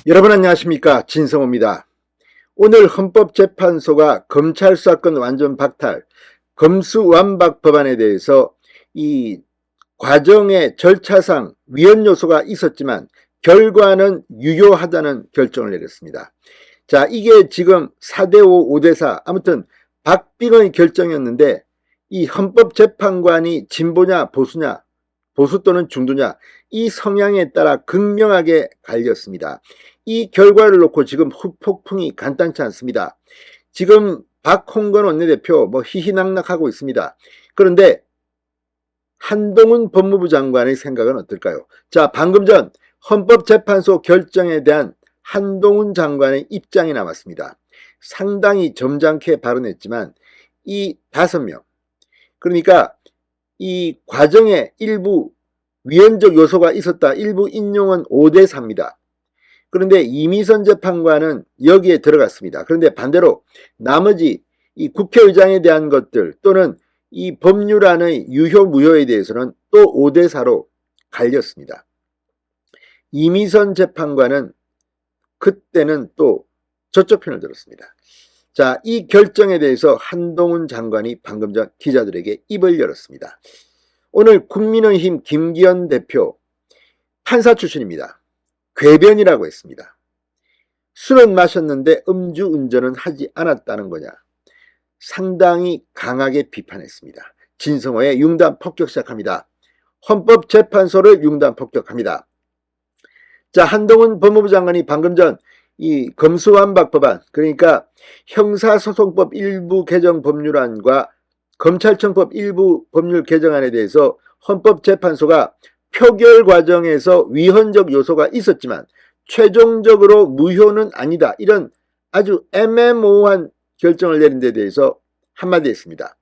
여러분 안녕하십니까, 진성호입니다. 오늘 헌법재판소가 검찰 수사권 완전 박탈, 검수완박 법안에 대해서 이 과정의 절차상 위헌 요소가 있었지만 결과는 유효하다는 결정을 내렸습니다. 자, 이게 지금 4대5, 5대4, 아무튼 박빙의 결정이었는데 이 헌법재판관이 진보냐 보수냐, 보수 또는 중도냐, 이 성향에 따라 극명하게 갈렸습니다. 이 결과를 놓고 지금 후폭풍이 간단치 않습니다. 지금 박홍근 원내대표 희희낙낙하고 있습니다. 그런데 한동훈 법무부 장관의 생각은 어떨까요? 자, 방금 전 헌법재판소 결정에 대한 한동훈 장관의 입장이 나왔습니다. 상당히 점잖게 발언했지만 이 5명, 그러니까 이 과정에 일부 위헌적 요소가 있었다, 일부 인용은 5대4입니다. 그런데 이미선 재판관은 여기에 들어갔습니다. 그런데 반대로 나머지 이 국회의장에 대한 것들 또는 이 법률안의 유효 무효에 대해서는 또 5대4로 갈렸습니다. 이미선 재판관은 그때는 또 저쪽 편을 들었습니다. 자, 이 결정에 대해서 한동훈 장관이 방금 전 기자들에게 입을 열었습니다. 오늘 국민의힘 김기현 대표, 판사 출신입니다. 궤변이라고 했습니다. 술은 마셨는데 음주운전은 하지 않았다는 거냐, 상당히 강하게 비판했습니다. 진성호의 융단 폭격 시작합니다. 헌법재판소를 융단 폭격합니다. 자, 한동훈 법무부 장관이 방금 전 이 검수완박 법안, 그러니까 형사소송법 일부 개정 법률안과 검찰청법 일부 법률 개정안에 대해서 헌법재판소가 표결 과정에서 위헌적 요소가 있었지만 최종적으로 무효는 아니다, 이런 아주 애매모호한 결정을 내린 데 대해서 한마디 했습니다.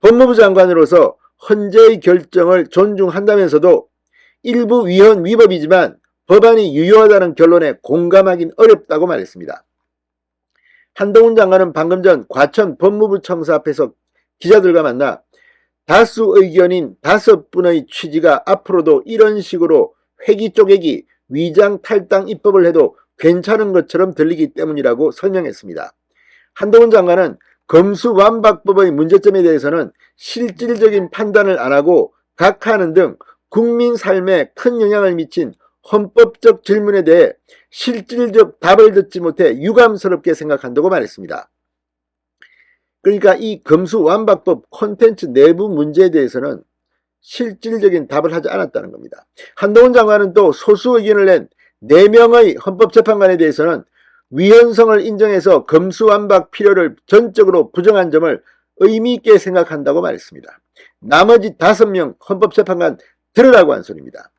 법무부 장관으로서 헌재의 결정을 존중한다면서도 일부 위헌 위법이지만 법안이 유효하다는 결론에 공감하긴 어렵다고 말했습니다. 한동훈 장관은 방금 전 과천 법무부 청사 앞에서 기자들과 만나 다수 의견인 5분의 취지가 앞으로도 이런 식으로 회기 쪼개기, 위장 탈당 입법을 해도 괜찮은 것처럼 들리기 때문이라고 설명했습니다. 한동훈 장관은 검수완박법의 문제점에 대해서는 실질적인 판단을 안 하고 각하하는 등 국민 삶에 큰 영향을 미친 헌법적 질문에 대해 실질적 답을 듣지 못해 유감스럽게 생각한다고 말했습니다. 그러니까 이 검수완박법 콘텐츠 내부 문제에 대해서는 실질적인 답을 하지 않았다는 겁니다. 한동훈 장관은 또 소수 의견을 낸 4명의 헌법재판관에 대해서는 위헌성을 인정해서 검수완박 필요를 전적으로 부정한 점을 의미있게 생각한다고 말했습니다. 나머지 5명 헌법재판관 들으라고 한 소리입니다.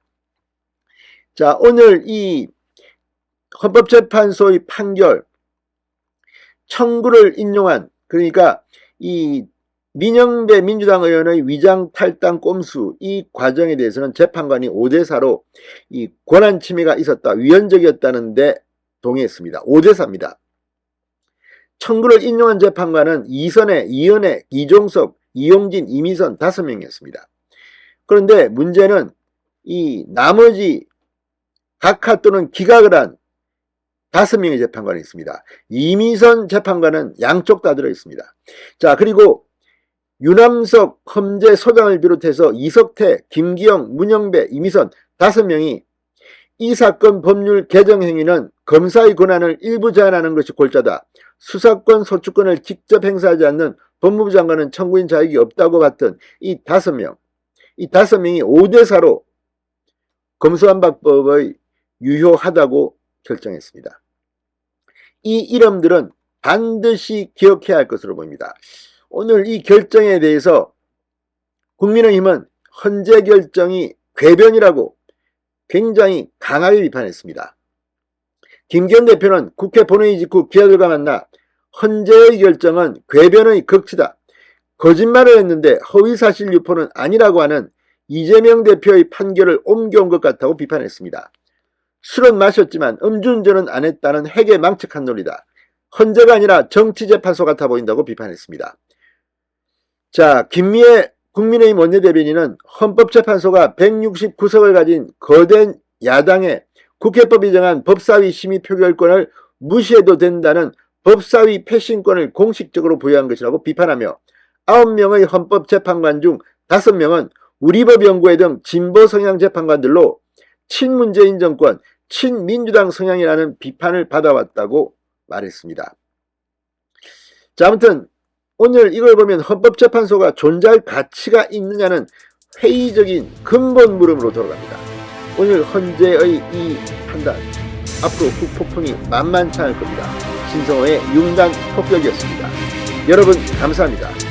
자, 오늘 이 헌법재판소의 판결 청구를 인용한, 그러니까 이 민영배 민주당 의원의 위장 탈당 꼼수, 이 과정에 대해서는 재판관이 5대4로 이 권한 침해가 있었다, 위헌적이었다는데 동의했습니다. 5대4입니다. 청구를 인용한 재판관은 이선혜, 이은혜, 이종석, 이용진, 이미선 5명이었습니다. 그런데 문제는 이 나머지 각하 또는 기각을 한 5명의 재판관이 있습니다. 이미선 재판관은 양쪽 다 들어있습니다. 자, 그리고 유남석 헌재소장을 비롯해서 이석태, 김기영, 문영배, 이미선 5명이 이 사건 법률 개정 행위는 검사의 권한을 일부 제한하는 것이 골자다, 수사권 소추권을 직접 행사하지 않는 법무부 장관은 청구인 자격이 없다고 봤던 이 5명, 이 5명이 5대4로 검수완박법의 유효하다고 결정했습니다. 이 이름들은 반드시 기억해야 할 것으로 보입니다. 오늘 이 결정에 대해서 국민의힘은 헌재 결정이 궤변이라고 굉장히 강하게 비판했습니다. 김기현 대표는 국회 본회의 직후 기자들과 만나 헌재의 결정은 궤변의 극치다, 거짓말을 했는데 허위사실 유포는 아니라고 하는 이재명 대표의 판결을 옮겨온 것 같다고 비판했습니다. 술은 마셨지만 음주운전은 안 했다는 회계망측한 논리다, 헌재가 아니라 정치재판소 같아 보인다고 비판했습니다. 자, 김미애 국민의힘 원내대변인은 헌법재판소가 169석을 가진 거대 야당의 국회법이 정한 법사위 심의 표결권을 무시해도 된다는 법사위 패신권을 공식적으로 부여한 것이라고 비판하며 9명의 헌법재판관 중 5명은 우리법 연구회 등 진보 성향 재판관들로 친문재인 정권, 친민주당 성향이라는 비판을 받아왔다고 말했습니다. 자, 아무튼 오늘 이걸 보면 헌법재판소가 존재할 가치가 있느냐는 회의적인 근본 물음으로 돌아갑니다. 오늘 헌재의 이 판단, 앞으로 후폭풍이 만만치 않을 겁니다. 신성호의 융단 폭격이었습니다. 여러분 감사합니다.